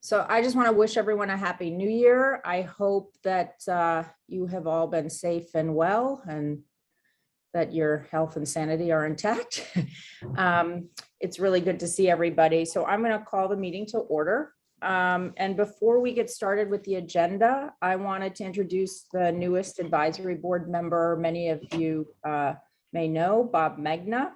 So I just want to wish everyone a happy new year. I hope that you have all been safe and well and that your health and sanity are intact. It's really good to see everybody. So I'm going to call the meeting to order. And before we get started with the agenda, I wanted to introduce the newest advisory board member. Many of you may know, Bob Magna.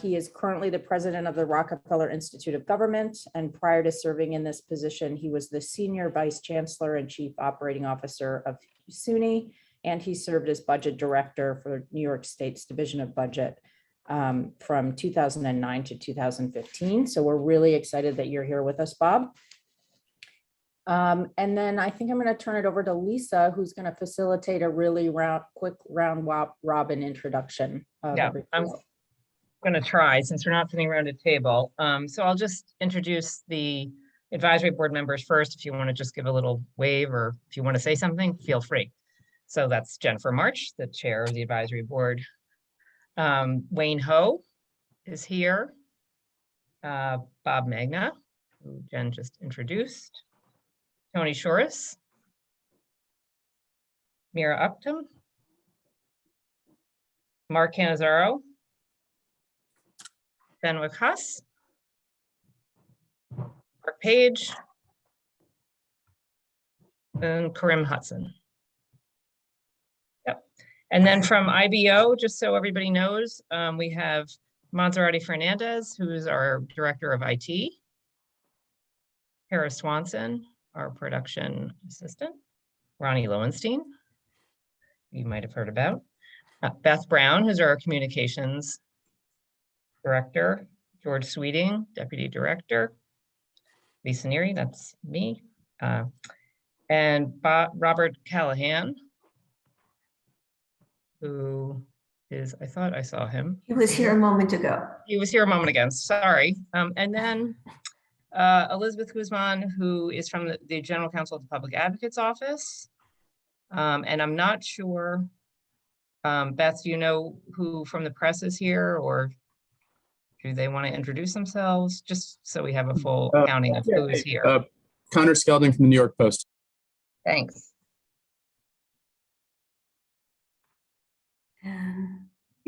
He is currently the president of the Rockefeller Institute of Government, and prior to serving in this position, he was the senior vice chancellor and chief operating officer of SUNY, and he served as budget director for New York State's Division of Budget from 2009 to 2015. So we're really excited that you're here with us, Bob. And then I think I'm going to turn it over to Lisa, who's going to facilitate a really quick round robin introduction. Yeah, I'm going to try, since we're not sitting around a table. So I'll just introduce the advisory board members first. If you want to just give a little wave, or if you want to say something, feel free. So that's Jennifer March, the chair of the advisory board. Wayne Ho is here. Bob Magna, who Jen just introduced. Tony Shorris. Mira Upton. Mark Cannizzaro. Fenwick Huss. Mark Page. And Karim Hudson. Yep. And then from IBO, just so everybody knows, we have Monserrati Fernandez, who is our director of IT. Kara Swanson, our production assistant. Ronnie Lowenstein, you might have heard about. Beth Brown, who's our communications director. George Sweeting, deputy director. Lisa Neary, that's me. And Robert Callahan, who is, I thought I saw him. He was here a moment ago. He was here a moment ago, sorry. And then Elizabeth Guzman, who is from the General Counsel of the Public Advocate's Office. And I'm not sure, Beth, do you know who from the press is here, or do they want to introduce themselves? Just so we have a full counting of who is here. Connor Skelding from the New York Post. Thanks.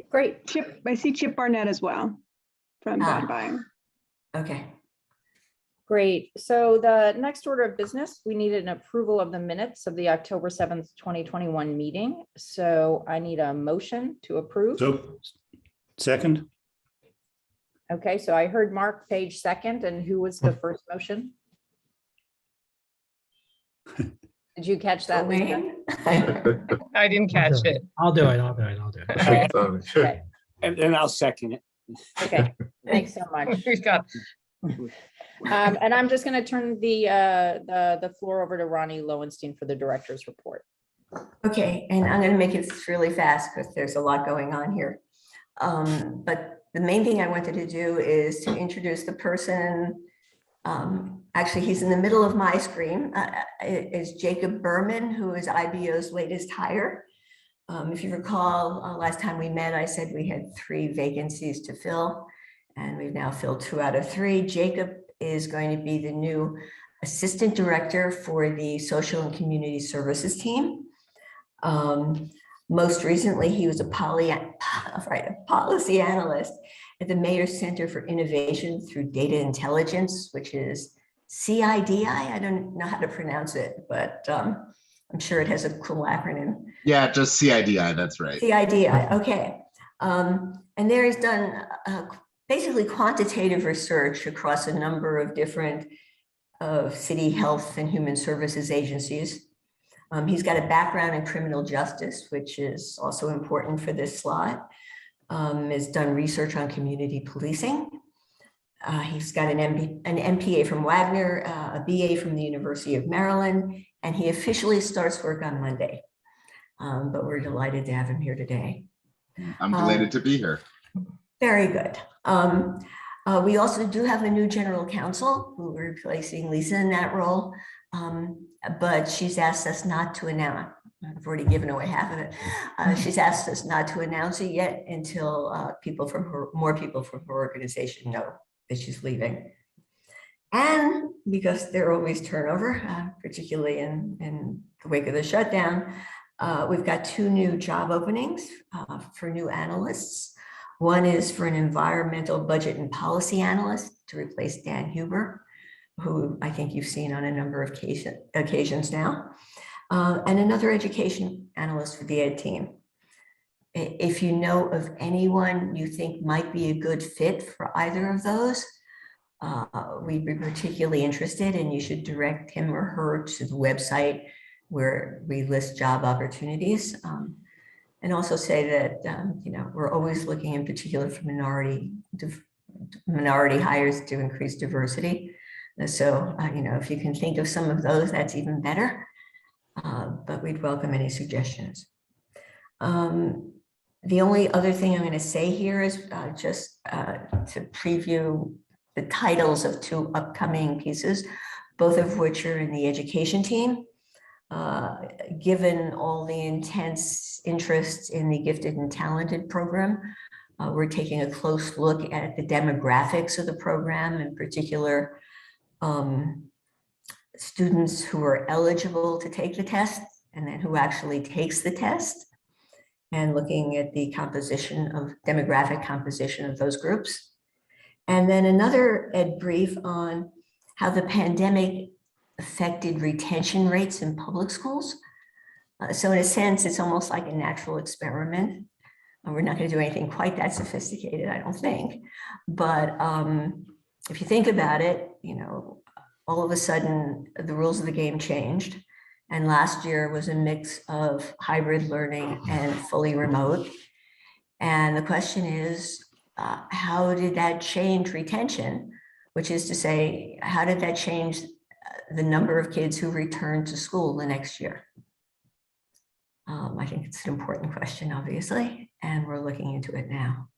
Great. Chip, I see Chip Barnett as well from Bond Buying. Okay. Great. So the next order of business, we need an approval of the minutes of the October 7th, 2021 meeting. So I need a motion to approve. So, second. Okay, so I heard Mark Page second, and who was the first motion? Did you catch that, Lisa? I didn't catch it. I'll do it. Okay. And then I'll second it. Okay, thanks so much. We've got And I'm just going to turn the floor over to Ronnie Lowenstein for the director's report. Okay, and I'm going to make it really fast because there's a lot going on here. But the main thing I wanted to do is to introduce the person. Actually, he's in the middle of my screen. Is Jacob Berman, who is IBO's latest hire. If you recall, last time we met, I said we had 3 vacancies to fill, and we've now filled 2 out of 3. Jacob is going to be the new assistant director for the social and community services team. Most recently, he was a policy analyst at the Mayor's Center for Innovation through Data Intelligence, which is CIDI. I don't know how to pronounce it, but I'm sure it has a cool acronym. Yeah, just CIDI, that's right. CIDI, okay. And there he's done basically quantitative research across a number of different city health and human services agencies. He's got a background in criminal justice, which is also important for this slot. Has done research on community policing. He's got an MPA from Wagner, a BA from the University of Maryland, and he officially starts work on Monday. But we're delighted to have him here today. I'm delighted to be here. Very good. We also do have a new general counsel who we're replacing Lisa in that role. But she's asked us not to announce. I've already given away half of it. She's asked us not to announce it yet until more people from her organization know that she's leaving. And because there are always turnover, particularly in the wake of the shutdown, we've got 2 new job openings for new analysts. One is for an environmental budget and policy analyst to replace Dan Huber, who I think you've seen on a number of occasions now, and another education analyst for the ed team. If you know of anyone you think might be a good fit for either of those, we'd be particularly interested, and you should direct him or her to the website where we list job opportunities. And also say that, you know, we're always looking in particular for minority hires to increase diversity. And so, you know, if you can think of some of those, that's even better. But we'd welcome any suggestions. The only other thing I'm going to say here is just to preview the titles of 2 upcoming pieces, both of which are in the education team. Given all the intense interest in the gifted and talented program, we're taking a close look at the demographics of the program, in particular, students who are eligible to take the test and then who actually takes the test, and looking at the demographic composition of those groups. And then another ed brief on how the pandemic affected retention rates in public schools. So in a sense, it's almost like a natural experiment. We're not going to do anything quite that sophisticated, I don't think. But if you think about it, you know, all of a sudden the rules of the game changed. And last year was a mix of hybrid learning and fully remote. And the question is, how did that change retention? Which is to say, how did that change the number of kids who return to school the next year? I think it's an important question, obviously, and we're looking into it now.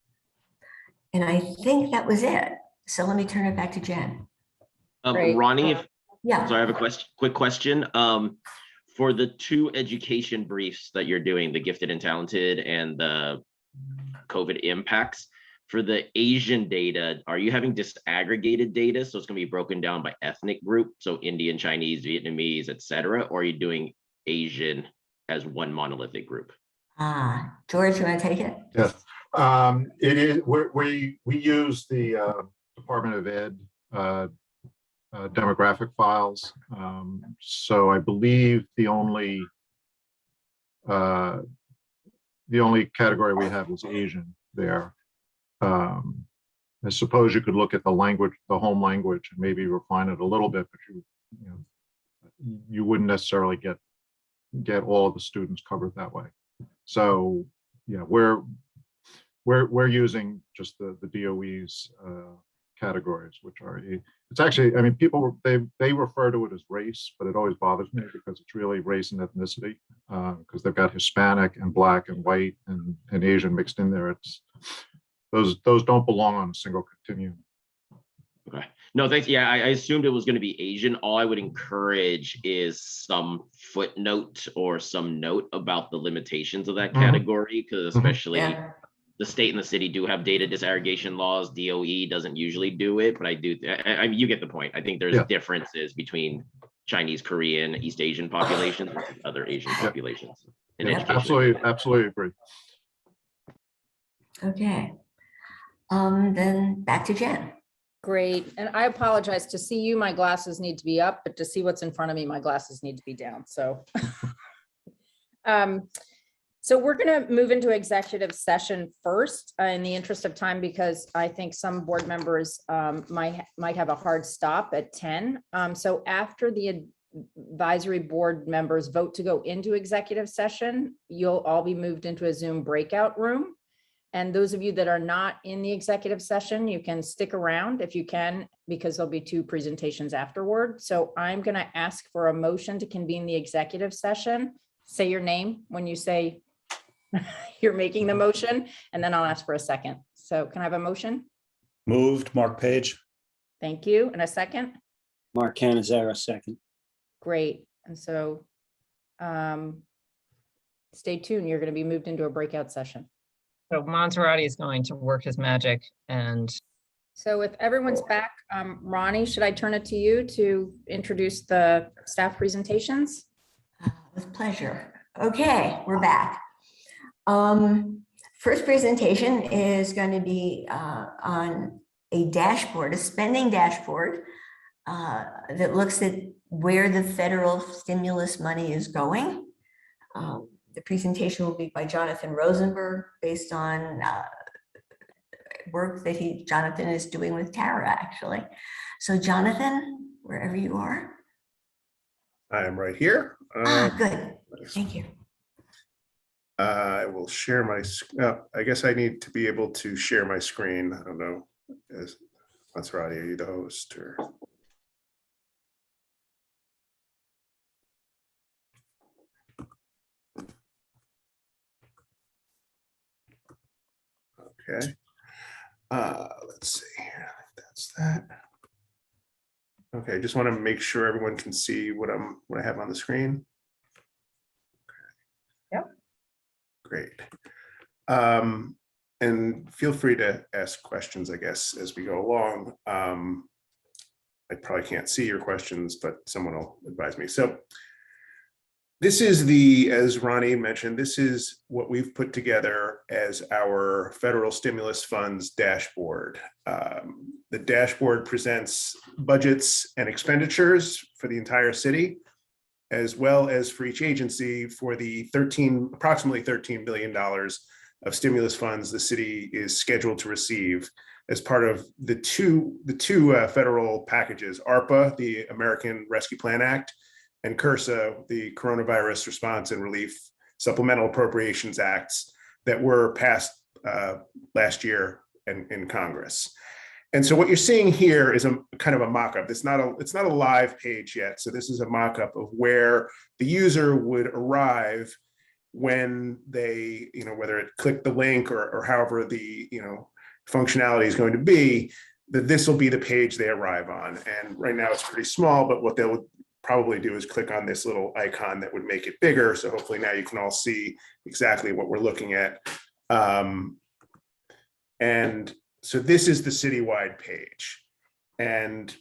And I think that was it. So let me turn it back to Jen. Great. Ronnie, Yeah. so I have a quick question. For the 2 education briefs that you're doing, the gifted and talented and the COVID impacts, for the Asian data, are you having disaggregated data? So it's going to be broken down by ethnic group, so Indian, Chinese, Vietnamese, etc., or are you doing Asian as one monolithic group? George, you want to take it? Yes, it is. We use the Department of Ed demographic files. So I believe the only category we have is Asian there. I suppose you could look at the language, the home language, and maybe refine it a little bit, but you wouldn't necessarily get all of the students covered that way. So yeah, we're using just the DOE's categories, which are, it's actually, I mean, people, they refer to it as race, but it always bothers me because it's really race and ethnicity, because they've got Hispanic and Black and white and Asian mixed in there. It's those don't belong on a single continuum. Okay. No, thanks. Yeah, I assumed it was going to be Asian. All I would encourage is some footnote or some note about the limitations of that category, because especially the state and the city do have data disaggregation laws. DOE doesn't usually do it, but I do. You get the point. I think there's differences between Chinese, Korean, East Asian populations versus other Asian populations in education. Absolutely agree. Okay. Then back to Jen. Great. And I apologize. To see you, my glasses need to be up, but to see what's in front of me, my glasses need to be down. So, so we're going to move into executive session first in the interest of time, because I think some board members might have a hard stop at 10. So after the advisory board members vote to go into executive session, you'll all be moved into a Zoom breakout room. And those of you that are not in the executive session, you can stick around if you can, because there'll be 2 presentations afterward. So I'm going to ask for a motion to convene the executive session. Say your name when you say you're making the motion, and then I'll ask for a second. So can I have a motion? Moved, Mark Page. Thank you. And a second? Mark Canizera, second. Great. And so stay tuned. You're going to be moved into a breakout session. So Monserrati is going to work his magic and So if everyone's back, Ronnie, should I turn it to you to introduce the staff presentations? With pleasure. Okay, we're back. First presentation is going to be on a dashboard, a spending dashboard that looks at where the federal stimulus money is going. The presentation will be by Jonathan Rosenberg based on work that Jonathan is doing with Tara, actually. So Jonathan, wherever you are. I am right here. Good. Thank you. I will share my, I guess I need to be able to share my screen. I don't know. Maserati, are you the host or? Okay. Let's see here. That's that. Okay, just want to make sure everyone can see what I have on the screen. Yep. Great. And feel free to ask questions, I guess, as we go along. I probably can't see your questions, but someone will advise me. So this is as Ronnie mentioned, this is what we've put together as our federal stimulus funds dashboard. The dashboard presents budgets and expenditures for the entire city, as well as for each agency for the approximately $13 billion of stimulus funds the city is scheduled to receive as part of the two federal packages, ARPA, the American Rescue Plan Act, and CRSA, the Coronavirus Response and Relief Supplemental Appropriations Acts that were passed last year in Congress. And so what you're seeing here is a kind of a mock-up. It's not a live page yet. So this is a mock-up of where the user would arrive when they, whether it click the link or however the, functionality is going to be, that this will be the page they arrive on. And right now it's pretty small, but what they'll probably do is click on this little icon that would make it bigger. So hopefully now you can all see exactly what we're looking at. And so this is the citywide page. And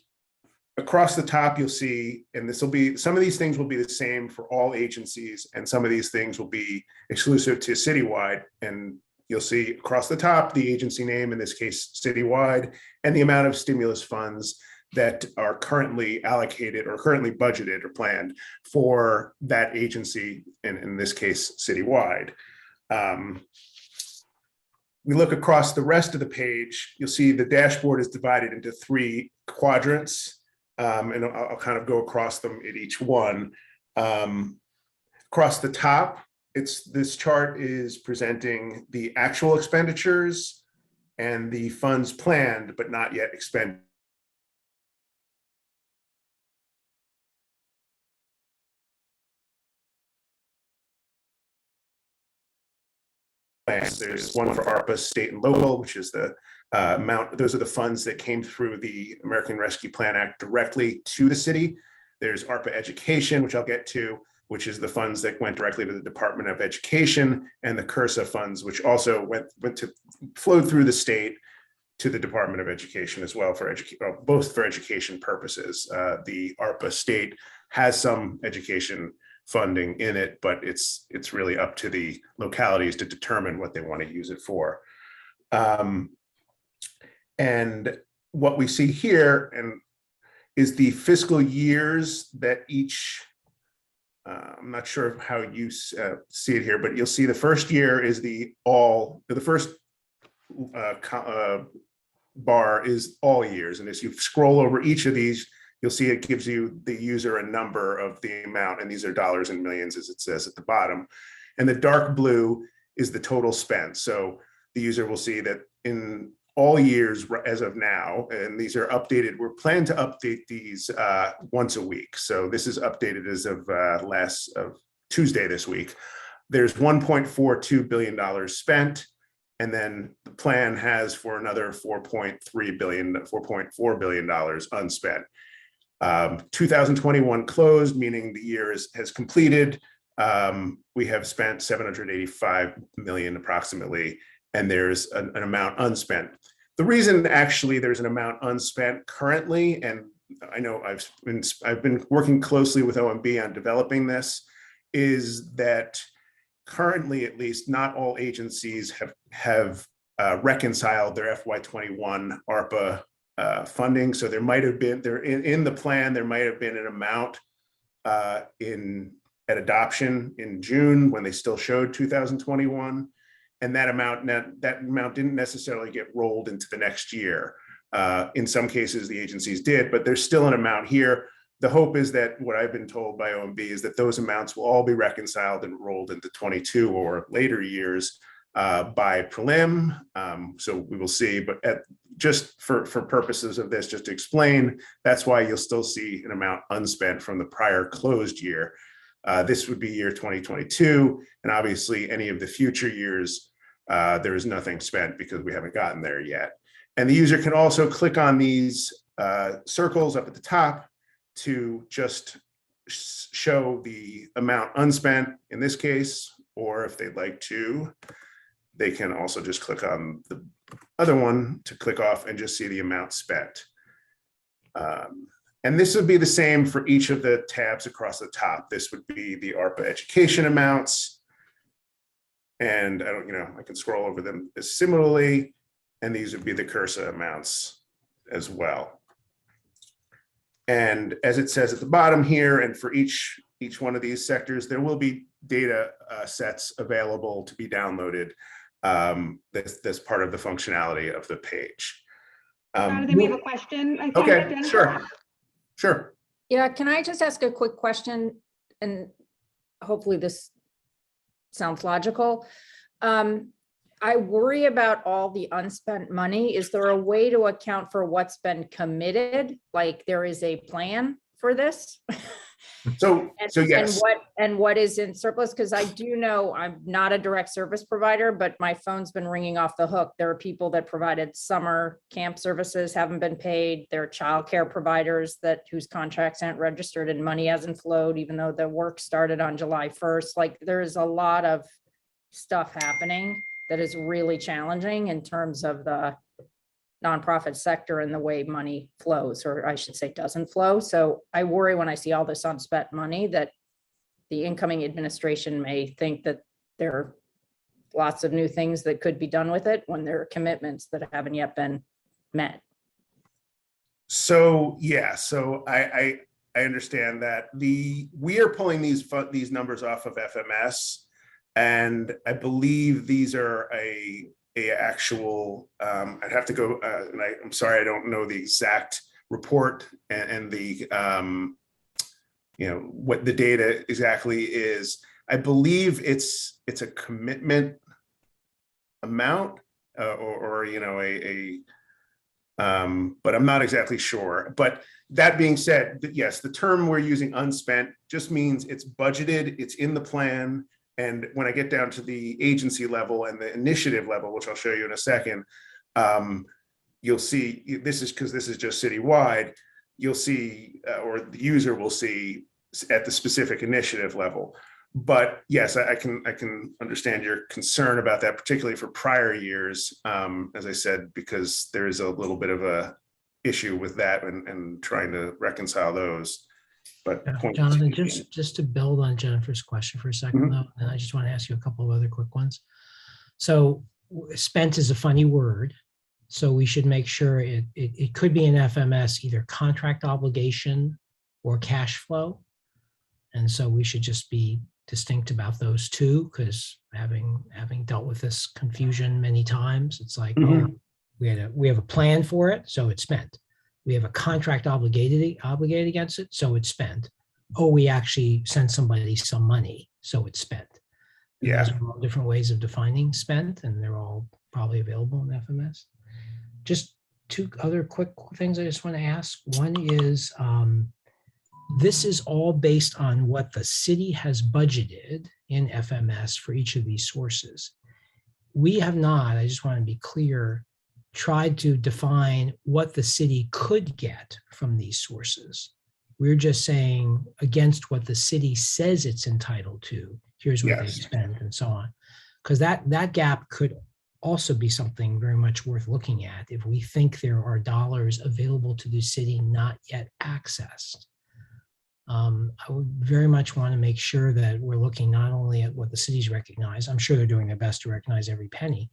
across the top, you'll see, and some of these things will be the same for all agencies, and some of these things will be exclusive to citywide. And you'll see across the top, the agency name, in this case, citywide, and the amount of stimulus funds that are currently allocated or currently budgeted or planned for that agency, and in this case, citywide. We look across the rest of the page, you'll see the dashboard is divided into 3 quadrants, and I'll kind of go across them at each one. Across the top, this chart is presenting the actual expenditures and the funds planned but not yet expended. There's one for ARPA state and local, which is the amount. Those are the funds that came through the American Rescue Plan Act directly to the city. There's ARPA education, which I'll get to, which is the funds that went directly to the Department of Education, and the CRSA funds, which also flowed through the state to the Department of Education as well, for both for education purposes. The ARPA state has some education funding in it, but it's really up to the localities to determine what they want to use it for. And what we see here is the fiscal years that each, I'm not sure how you see it here, but you'll see the first year is the first bar is all years. And as you scroll over each of these, you'll see it gives you the user a number of the amount, and these are dollars and millions, as it says at the bottom. And the dark blue is the total spent. So the user will see that in all years as of now, and these are updated, we're planning to update these once a week. So this is updated as of Tuesday this week. There's $1.42 billion spent, and then the plan has for another $4.4 billion unspent. 2021 closed, meaning the year has completed. We have spent 785 million approximately, and there's an amount unspent. The reason actually there's an amount unspent currently, and I know I've been working closely with OMB on developing this, is that currently, at least, not all agencies have reconciled their FY21 ARPA funding. So there might have been in the plan, there might have been an amount at adoption in June when they still showed 2021. And that amount didn't necessarily get rolled into the next year. In some cases, the agencies did, but there's still an amount here. The hope is that what I've been told by OMB is that those amounts will all be reconciled and rolled into 22 or later years by prelim. So we will see, but just for purposes of this, just to explain, that's why you'll still see an amount unspent from the prior closed year. This would be year 2022, and obviously any of the future years, there is nothing spent because we haven't gotten there yet. And the user can also click on these circles up at the top to just show the amount unspent in this case, or if they'd like to, they can also just click on the other one to click off and just see the amount spent. And this would be the same for each of the tabs across the top. This would be the ARPA education amounts. And I can scroll over them similarly. And these would be the Cursa amounts as well. And as it says at the bottom here, and for each one of these sectors, there will be data sets available to be downloaded. That's part of the functionality of the page. Jonathan, we have a question. I think, Okay, Jennifer. sure. Yeah, can I just ask a quick question? And hopefully this sounds logical. I worry about all the unspent money. Is there a way to account for what's been committed? Like there is a plan for this? So yes. And what is in surplus? Because I do know I'm not a direct service provider, but my phone's been ringing off the hook. There are people that provided summer camp services, haven't been paid. There are childcare providers whose contracts aren't registered and money hasn't flowed, even though the work started on July 1st. Like there's a lot of stuff happening that is really challenging in terms of the nonprofit sector and the way money flows, or I should say doesn't flow. So I worry when I see all this unspent money that the incoming administration may think that there are lots of new things that could be done with it when there are commitments that haven't yet been met. So yeah, so I understand that we are pulling these numbers off of FMS, and I believe these are a actual, I'd have to go, and I'm sorry, I don't know the exact report and the, what the data exactly is. I believe it's a commitment amount or but I'm not exactly sure. But that being said, yes, the term we're using unspent just means it's budgeted, it's in the plan. And when I get down to the agency level and the initiative level, which I'll show you in a second, you'll see this is because this is just citywide. You'll see, or the user will see at the specific initiative level. But yes, I can understand your concern about that, particularly for prior years, as I said, because there is a little bit of a issue with that and trying to reconcile those. But Jonathan, just to build on Jennifer's question for a second, though, and I just want to ask you a couple of other quick ones. So spent is a funny word. So we should make sure it could be an FMS, either contract obligation or cash flow. And so we should just be distinct about those two, because having dealt with this confusion many times, it's like, oh, we have a plan for it, so it's spent. We have a contract obligated against it, so it's spent. Oh, we actually sent somebody some money, so it's spent. And yeah, those are all different ways of defining spent, and they're all probably available in FMS. Just two other quick things I just want to ask. One is, this is all based on what the city has budgeted in FMS for each of these sources. We have not, I just want to be clear, tried to define what the city could get from these sources. We're just saying against what the city says it's entitled to, here's what they spend and so on. Because that gap could also be something very much worth looking at if we think there are dollars available to the city not yet accessed. I would very much want to make sure that we're looking not only at what the cities recognize, I'm sure they're doing their best to recognize every penny,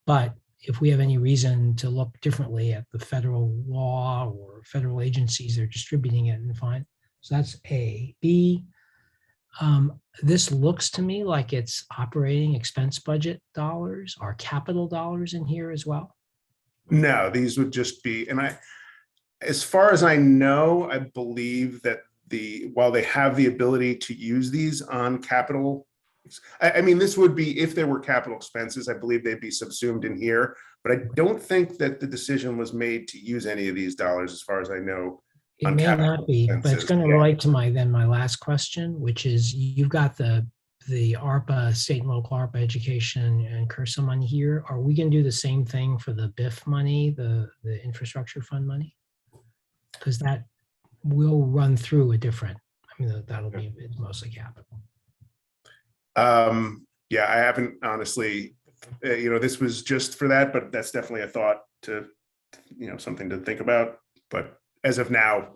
but if we have any reason to look differently at the federal law or federal agencies that are distributing it and find. So that's A. B, this looks to me like it's operating expense budget dollars or capital dollars in here as well. No, these would just be, and as far as I know, I believe that while they have the ability to use these on capital, I mean, this would be, if there were capital expenses, I believe they'd be subsumed in here, but I don't think that the decision was made to use any of these dollars, as far as I know. It may not be, but it's going to relate to my last question, which is you've got the ARPA, state and local ARPA education and CURSA money here. Are we going to do the same thing for the BIF money, the infrastructure fund money? Because that will run through a different, I mean, that'll be, it's mostly capital. Yeah, I haven't honestly, this was just for that, but that's definitely a thought to, something to think about. But as of now,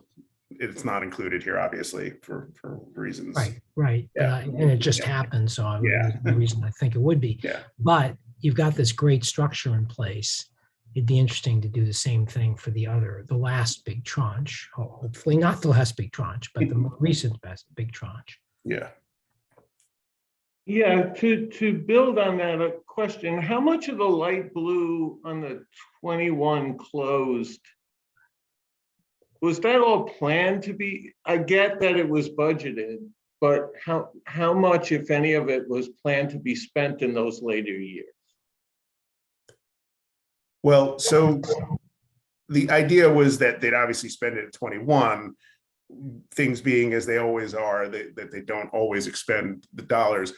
it's not included here, obviously, for reasons. Right. Yeah. And it just happened. So the reason I think it would be. Yeah. But you've got this great structure in place. It'd be interesting to do the same thing for the last big tranche. Hopefully not the last big tranche, but the more recent big tranche. Yeah. Yeah, to build on that, a question, how much of the light blue on the 21 closed, was that all planned to be? I get that it was budgeted, but how much, if any of it, was planned to be spent in those later years? Well, so the idea was that they'd obviously spend it at 21, things being as they always are, that they don't always expend the dollars.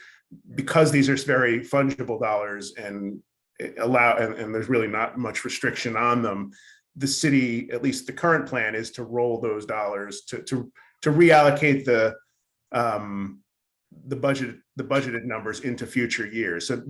Because these are very fungible dollars and and there's really not much restriction on them, the city, at least the current plan, is to roll those dollars to reallocate the budgeted numbers into future years. So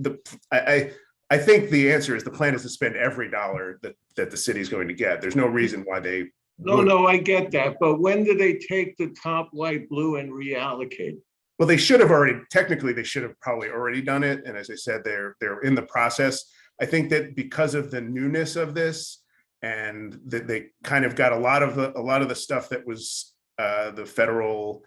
I think the answer is the plan is to spend every dollar that the city is going to get. There's no reason why they. No, I get that. But when do they take the top light blue and reallocate? Well, they should have already, technically, they should have probably already done it. And as I said, they're in the process. I think that because of the newness of this, and that they kind of got a lot of the stuff that was the federal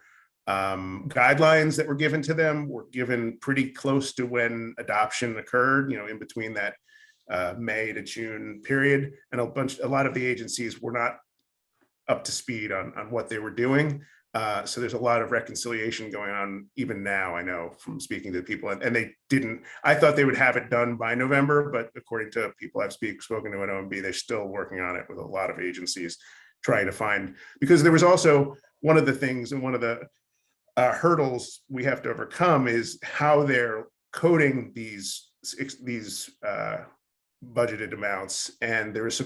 guidelines that were given to them were given pretty close to when adoption occurred, in between that May to June period. And a lot of the agencies were not up to speed on what they were doing. So there's a lot of reconciliation going on even now, I know from speaking to people, and they didn't, I thought they would have it done by November, but according to people I've spoken to at OMB, they're still working on it with a lot of agencies trying to find, because there was also one of the things and one of the hurdles we have to overcome is how they're coding these budgeted amounts. And there was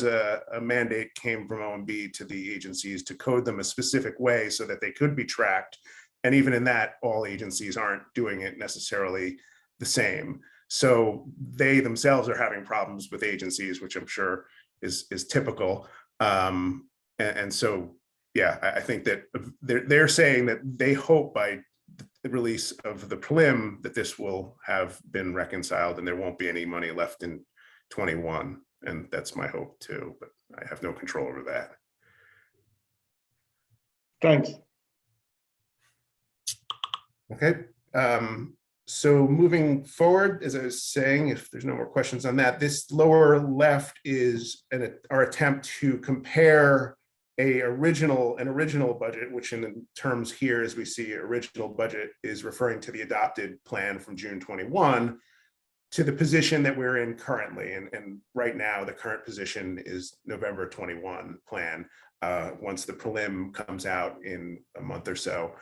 a mandate came from OMB to the agencies to code them a specific way so that they could be tracked. And even in that, all agencies aren't doing it necessarily the same. So they themselves are having problems with agencies, which I'm sure is typical. And so, yeah, I think that they're saying that they hope by the release of the prelim that this will have been reconciled and there won't be any money left in 21. And that's my hope too, but I have no control over that. Thanks. Okay. So moving forward, as I was saying, if there's no more questions on that, this lower left is our attempt to compare an original budget, which in terms here, as we see, original budget is referring to the adopted plan from June 21 to the position that we're in currently. And right now, the current position is November 21 plan. Once the prelim comes out in a month or so,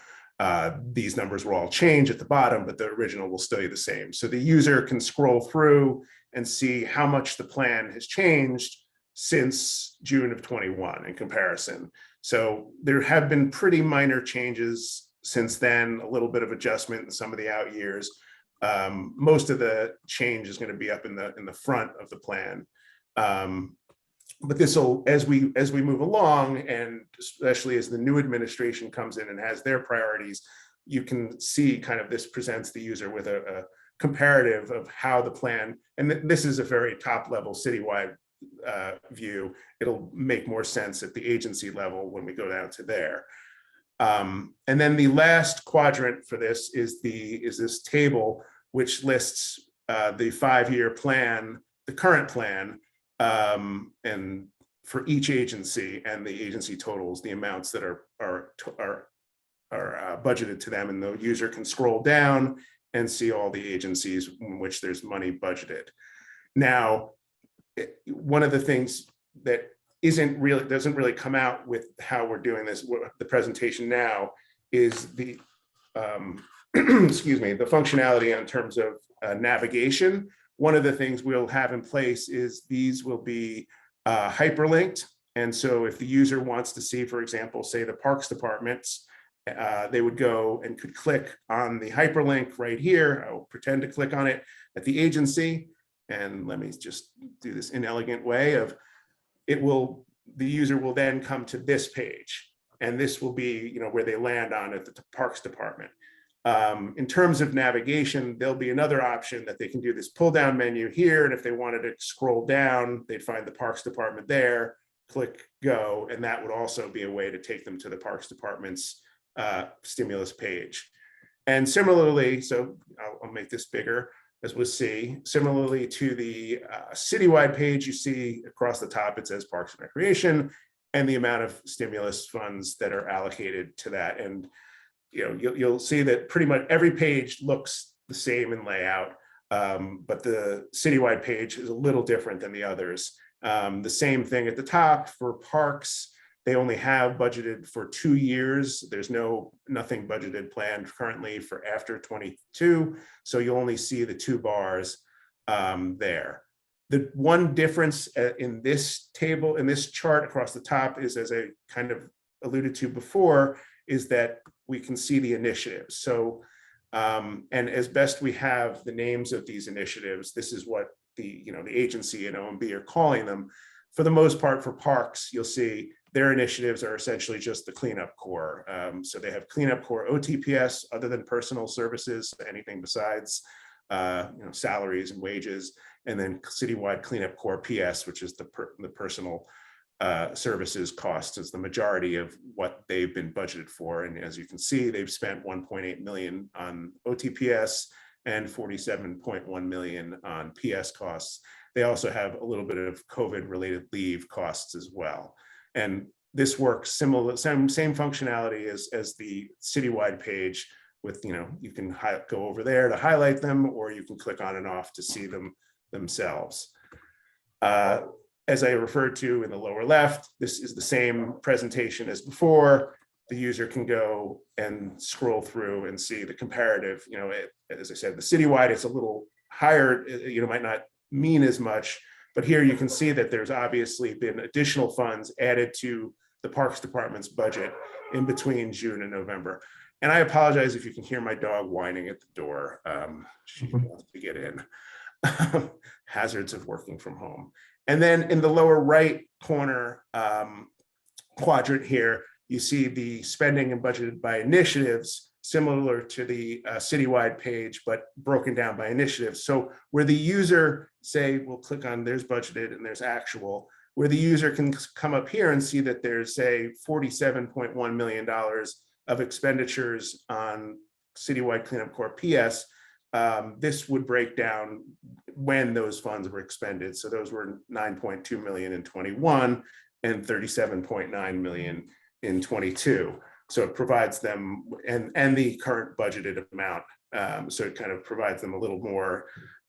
these numbers will all change at the bottom, but the original will stay the same. So the user can scroll through and see how much the plan has changed since June of 21 in comparison. So there have been pretty minor changes since then, a little bit of adjustment in some of the out years. Most of the change is going to be up in the front of the plan. But this will, as we move along, and especially as the new administration comes in and has their priorities, you can see kind of this presents the user with a comparative of how the plan, and this is a very top level citywide view. It'll make more sense at the agency level when we go down to there. And then the last quadrant for this is this table, which lists the 5-year plan, the current plan, and for each agency and the agency totals, the amounts that are budgeted to them, and the user can scroll down and see all the agencies in which there's money budgeted. Now, one of the things that doesn't really come out with how we're doing this, the presentation now, is the excuse me, the functionality in terms of navigation. One of the things we'll have in place is these will be hyperlinked. And so if the user wants to see, for example, say the parks departments, they would go and could click on the hyperlink right here. I'll pretend to click on it at the agency. And let me just do this inelegant way of, the user will then come to this page. And this will be, where they land on at the parks department. In terms of navigation, there'll be another option that they can do this pull down menu here. And if they wanted to scroll down, they'd find the parks department there, click go. And that would also be a way to take them to the parks department's stimulus page. And similarly, so I'll make this bigger, as we'll see, similarly to the citywide page, you see across the top, it says Parks and Recreation and the amount of stimulus funds that are allocated to that. And you'll see that pretty much every page looks the same in layout, but the citywide page is a little different than the others. The same thing at the top for parks. They only have budgeted for 2 years. There's nothing budgeted planned currently for after 22. So you'll only see the 2 bars there. The one difference in this table, in this chart across the top, is, as I kind of alluded to before, is that we can see the initiatives. So, and as best we have the names of these initiatives, this is what the agency and OMB are calling them. For the most part, for parks, you'll see their initiatives are essentially just the cleanup core. So they have cleanup core OTPS, other than personal services, anything besides salaries and wages, and then citywide cleanup core PS, which is the personal services cost, is the majority of what they've been budgeted for. And as you can see, they've spent 1.8 million on OTPS and 47.1 million on PS costs. They also have a little bit of COVID related leave costs as well. And this works similar, same functionality as the citywide page with, you can go over there to highlight them, or you can click on and off to see them themselves. As I referred to in the lower left, this is the same presentation as before. The user can go and scroll through and see the comparative. As I said, the citywide, it's a little higher, might not mean as much, but here you can see that there's obviously been additional funds added to the Parks Department's budget in between June and November. And I apologize if you can hear my dog whining at the door. She wants to get in. Hazards of working from home. And then in the lower right corner quadrant here, you see the spending and budgeted by initiatives, similar to the citywide page, but broken down by initiatives. So where the user, say, will click on there's budgeted and there's actual, where the user can come up here and see that there's, say, $47.1 million of expenditures on citywide cleanup core PS. This would break down when those funds were expended. So those were 9.2 million in 21 and 37.9 million in 22. So it provides them, and the current budgeted amount. So it kind of provides them a little more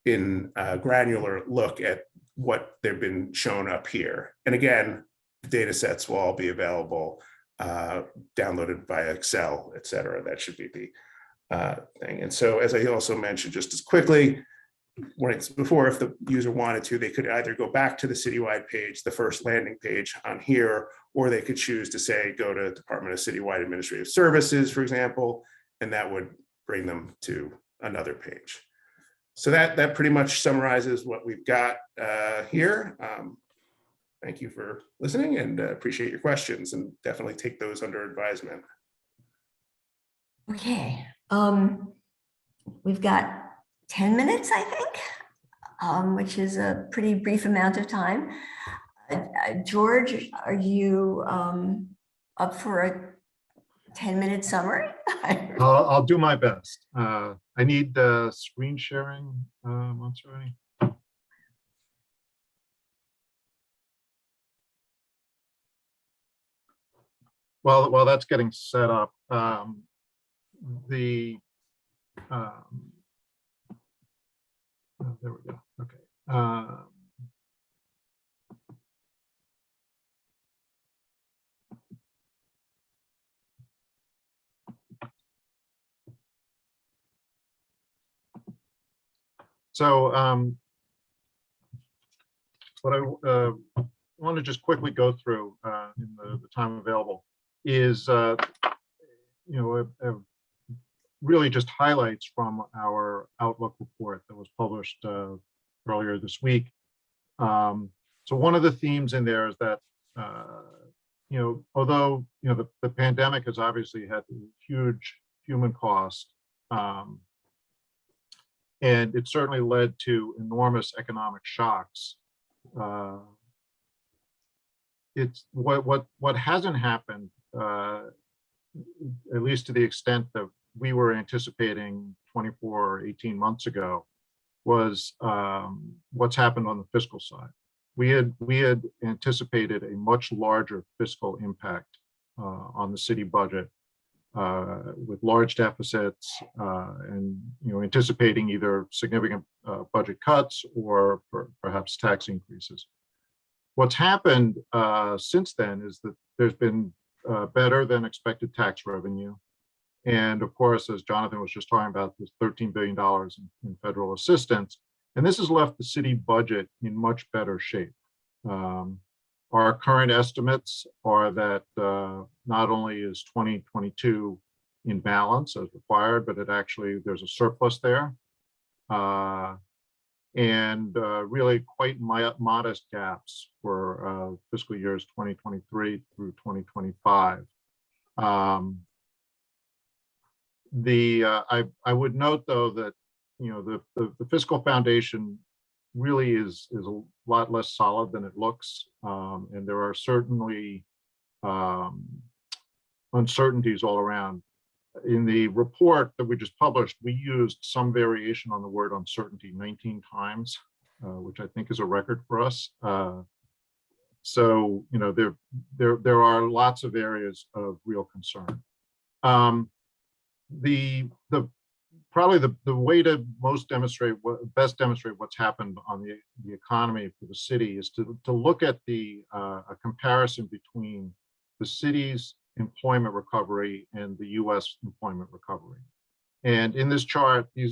in a granular look at what they've been shown up here. And again, the data sets will all be available, downloaded via Excel, et cetera. That should be the thing. And so, as I also mentioned just as quickly, before, if the user wanted to, they could either go back to the citywide page, the first landing page on here, or they could choose to say, go to Department of Citywide Administrative Services, for example, and that would bring them to another page. So that pretty much summarizes what we've got here. Thank you for listening and appreciate your questions, and definitely take those under advisement. Okay, we've got 10 minutes, I think, which is a pretty brief amount of time. George, are you up for a 10-minute summary? I'll do my best. I need screen sharing, Monserrati. While that's getting set up, oh, there we go. Okay. So what I want to just quickly go through in the time available is, really just highlights from our Outlook report that was published earlier this week. So one of the themes in there is that, although, the pandemic has obviously had huge human cost, and it certainly led to enormous economic shocks. It's what hasn't happened, at least to the extent that we were anticipating 24 or 18 months ago, was what's happened on the fiscal side. We had anticipated a much larger fiscal impact on the city budget, with large deficits, and anticipating either significant budget cuts or perhaps tax increases. What's happened since then is that there's been better than expected tax revenue. And of course, as Jonathan was just talking about, there's $13 billion in federal assistance. And this has left the city budget in much better shape. Our current estimates are that not only is 2022 in balance as required, but there's a surplus there. And really quite modest gaps for fiscal years 2023 through 2025. I would note, though, that the fiscal foundation really is a lot less solid than it looks, and there are certainly uncertainties all around. In the report that we just published, we used some variation on the word uncertainty 19 times, which I think is a record for us. So there are lots of areas of real concern. Probably the way to best demonstrate what's happened on the economy for the city is to look at a comparison between the city's employment recovery and the U.S. employment recovery. And in this chart, it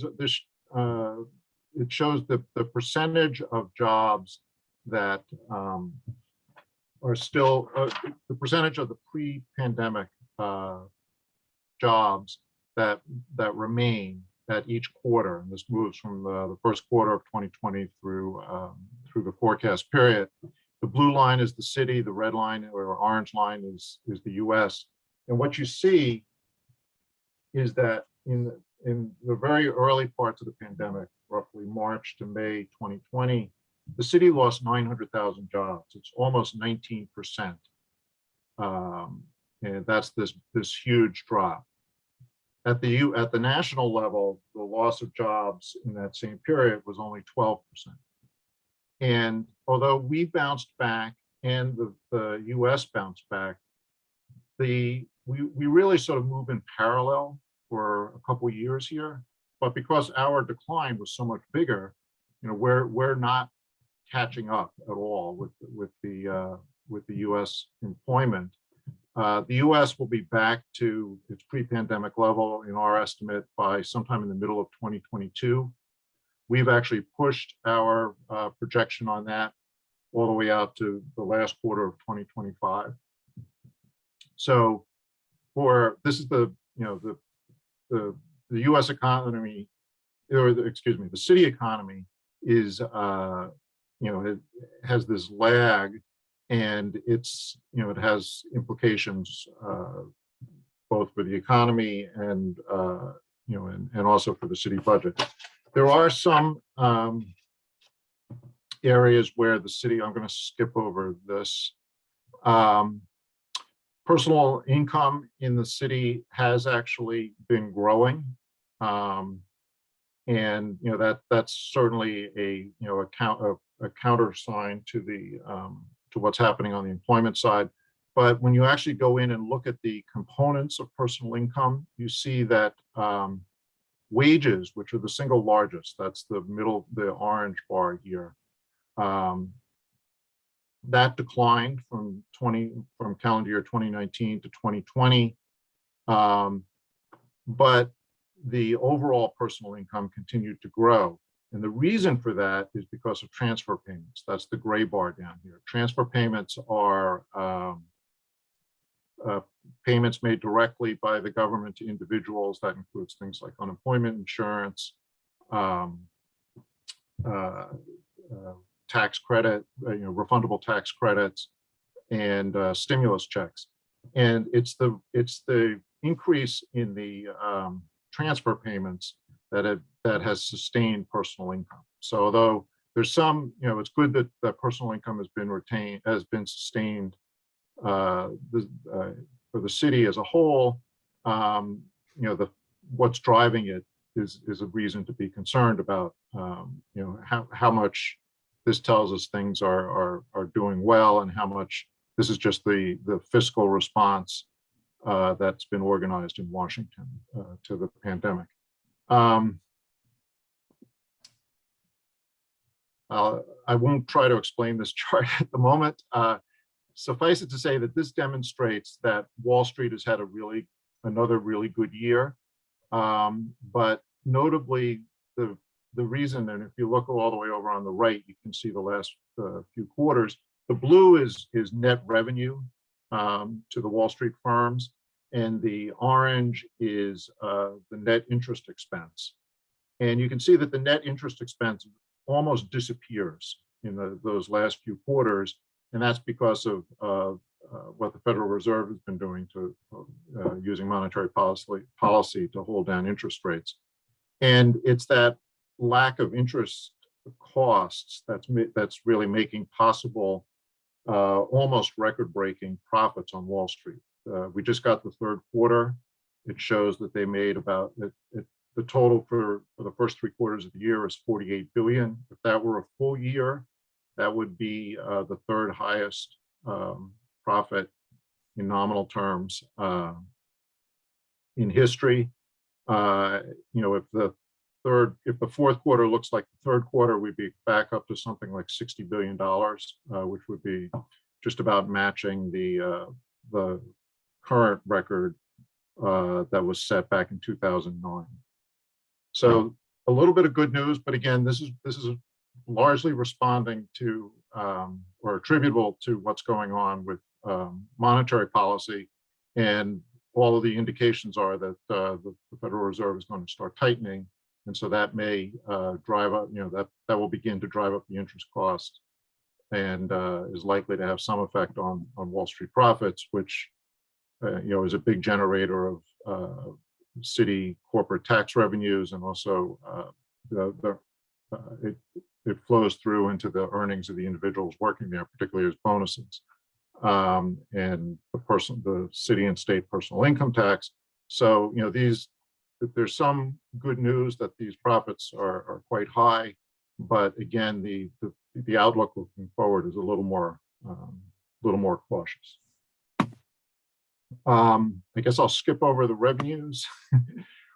shows the percentage of jobs that are still the percentage of the pre-pandemic jobs that remain at each quarter, and this moves from the first quarter of 2020 through the forecast period. The blue line is the city, the red line or orange line is the US. And what you see is that in the very early parts of the pandemic, roughly March to May 2020, the city lost 900,000 jobs. It's almost 19%. And that's this huge drop. At the national level, the loss of jobs in that same period was only 12%. And although we bounced back and the US bounced back, we really sort of move in parallel for a couple of years here. But because our decline was so much bigger, we're not catching up at all with the US employment. The US will be back to its pre-pandemic level in our estimate by sometime in the middle of 2022. We've actually pushed our projection on that all the way out to the last quarter of 2025. So this is the US economy excuse me, the city economy is, it has this lag, and it's, it has implications both for the economy and, and also for the city budget. There are some areas where the city, I'm going to skip over this. Personal income in the city has actually been growing. And that's certainly a countersign to the to what's happening on the employment side. But when you actually go in and look at the components of personal income, you see that wages, which are the single largest, that's the orange bar here, that declined from calendar year 2019 to 2020. But the overall personal income continued to grow. And the reason for that is because of transfer payments. That's the gray bar down here. Transfer payments are payments made directly by the government to individuals. That includes things like unemployment insurance, tax credit, refundable tax credits, and stimulus checks. And it's the increase in the transfer payments that has sustained personal income. So although there's some, it's good that personal income has been sustained for the city as a whole. What's driving it is a reason to be concerned about. How much this tells us things are doing well, and how much this is just the fiscal response that's been organized in Washington to the pandemic. I won't try to explain this chart at the moment. Suffice it to say that this demonstrates that Wall Street has had another really good year. But notably, the reason, and if you look all the way over on the right, you can see the last few quarters. The blue is net revenue to the Wall Street firms, and the orange is the net interest expense. And you can see that the net interest expense almost disappears in those last few quarters, and that's because of what the Federal Reserve has been doing to using monetary policy to hold down interest rates. And it's that lack of interest costs that's really making possible almost record-breaking profits on Wall Street. We just got the third quarter. It shows that they made about the total for the first 3 quarters of the year is $48 billion. If that were a full year, that would be the third highest profit in nominal terms in history. If the fourth quarter looks like the third quarter, we'd be back up to something like $60 billion, which would be just about matching the current record that was set back in 2009. So a little bit of good news, but again, this is largely responding to or attributable to what's going on with monetary policy, and all of the indications are that the Federal Reserve is going to start tightening, and so that may drive up, that will begin to drive up the interest cost, and is likely to have some effect on Wall Street profits, which is a big generator of city corporate tax revenues, and also it flows through into the earnings of the individuals working there, particularly as bonuses, and the city and state personal income tax. So there's some good news that these profits are quite high, but again, the outlook looking forward is a little more cautious. I guess I'll skip over the revenues.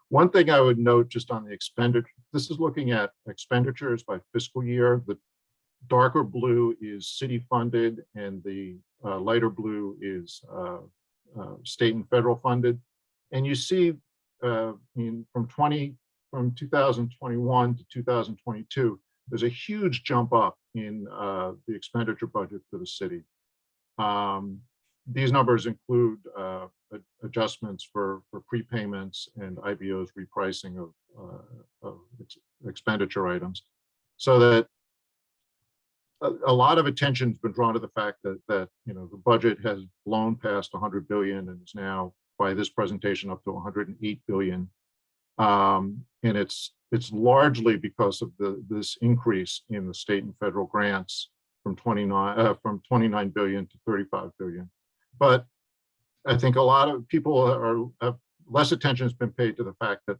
One thing I would note just on the expenditure, this is looking at expenditures by fiscal year. The darker blue is city funded, and the lighter blue is state and federal funded. And you see from 2021 to 2022, there's a huge jump up in the expenditure budget for the city. These numbers include adjustments for prepayments and IBO's repricing of expenditure items. So that a lot of attention has been drawn to the fact that you know, the budget has blown past 100 billion and is now, by this presentation, up to 108 billion. And it's largely because of this increase in the state and federal grants from 29 billion to 35 billion. But I think a lot of people have less attention has been paid to the fact that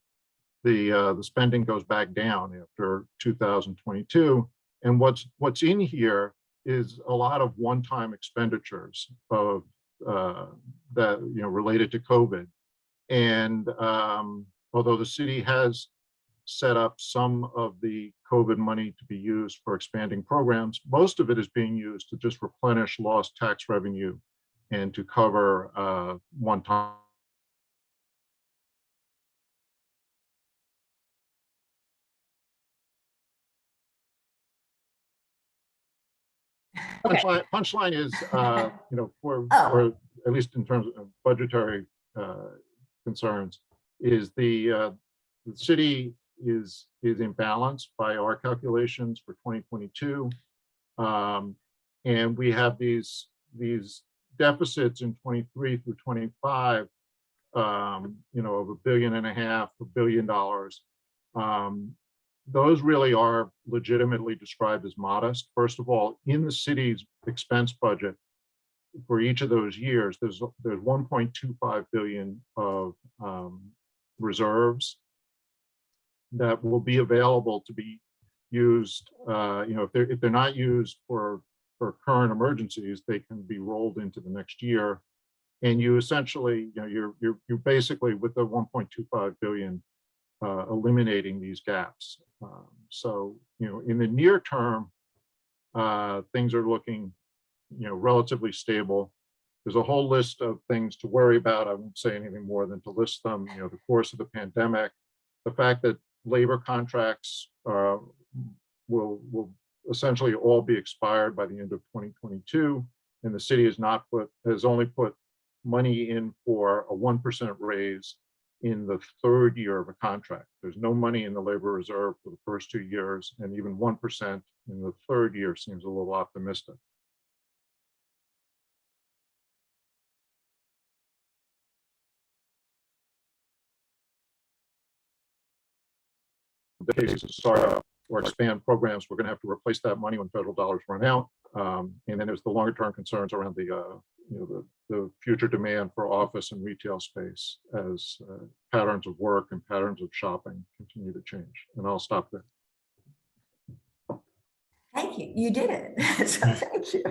the spending goes back down after 2022. And what's in here is a lot of one-time expenditures of that, you know, related to COVID. And although the city has set up some of the COVID money to be used for expanding programs, most of it is being used to just replenish lost tax revenue and to cover one-time. Punchline is, you know, for at least in terms of budgetary concerns, is the city is in balance by our calculations for 2022, and we have these deficits in 23 through 25, you know, of $1.5 billion, $1 billion. Those really are legitimately described as modest. First of all, in the city's expense budget for each of those years, there's 1.25 billion of reserves that will be available to be used. You know, if they're not used for current emergencies, they can be rolled into the next year. And you essentially, you know, you're basically with the 1.25 billion eliminating these gaps. So, you know, in the near term, things are looking, you know, relatively stable. There's a whole list of things to worry about. I won't say anything more than to list them. You know, the course of the pandemic, the fact that labor contracts will essentially all be expired by the end of 2022, and the city has only put money in for a 1% raise in the third year of a contract. There's no money in the labor reserve for the first 2 years, and even 1% in the third year seems a little optimistic. The case to start up or expand programs, we're going to have to replace that money when federal dollars run out. And then there's the longer term concerns around the you know, the future demand for office and retail space as patterns of work and patterns of shopping continue to change. And I'll stop there. Thank you. You did it. So thank you.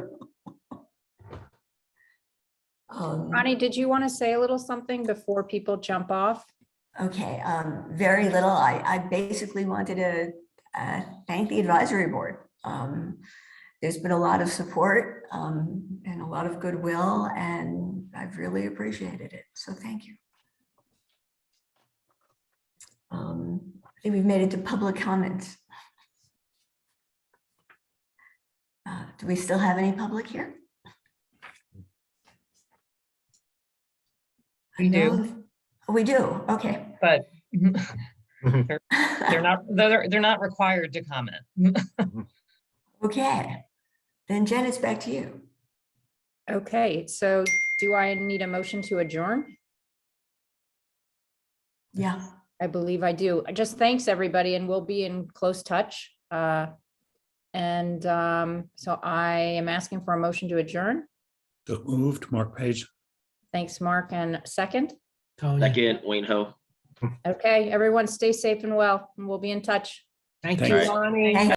Ronnie, did you want to say a little something before people jump off? Okay, very little. I basically wanted to thank the advisory board. There's been a lot of support and a lot of goodwill, and I've really appreciated it. So thank you. I think we've made it to public comments. Do we still have any public here? We do. We do. Okay. But they're not required to comment. Okay. Then Jen, it's back to you. Okay, so do I need a motion to adjourn? Yeah. I believe I do. Just thanks, everybody, and we'll be in close touch. So I am asking for a motion to adjourn. So moved, Mark Page. Thanks, Mark. And second? Tony. Second, Wayne Ho. Okay, everyone stay safe and well, and we'll be in touch. Thank Thank you. you. Ronnie. Thank